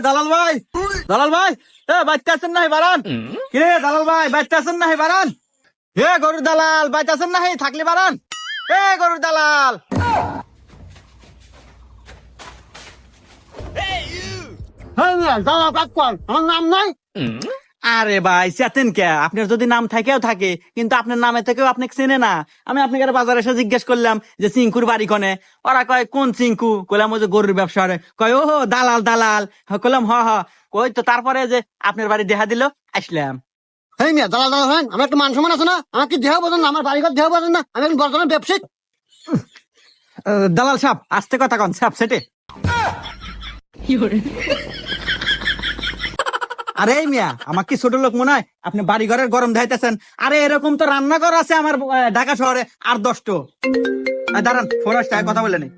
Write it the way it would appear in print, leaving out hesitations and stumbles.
দালাল ভাই, দালাল ভাই, বাচ্চা আছেন নাহি বারান? কিরে দালাল ভাই, বাচ্চা আছেন নাহি বারান? গরুর দালাল, বাচ্চা আছেন নাহি? থাকলে বারান। গরুর দালাল। দালাল কাজ কর, আমার নাম নাই। আরে ভাই চেতেন কে? আপনার যদি নাম থাকেও থাকে, কিন্তু আপনার নামে থেকেও আপনাকে চেনে না। আমি আপনাকে বাজারে এসে জিজ্ঞেস করলাম যে চিঙ্কুর বাড়ি কনে। ওরা কয় কোন চিঙ্কু? কইলাম ওই যে গরুর ব্যবসা করে। কয় ও দালাল দালাল। কইলাম হ হ। কই তো তারপরে যে আপনার বাড়ি দেখা দিল, আসলাম। হেই মিয়া, দালাল দালাল হয়, আমার একটা মান সম্মান আছে না? আমার কি দেহ বোঝেন না? আমার বাড়িঘর দেহ বোঝেন না? আমি একজন বর্তমানে ব্যবসায়িক। দালাল সাহেব আস্তে কথা কন, সাহেব সেটে। আরে মিয়া, আমার কি ছোট লোক মনে হয়? আপনি বাড়ি ঘরের গরম ধাইতেছেন। আরে এরকম তো রান্নাঘর আছে আমার ঢাকা শহরে আর 10টো। দাঁড়ান, ফোন আসছে, কথা বলে নেই।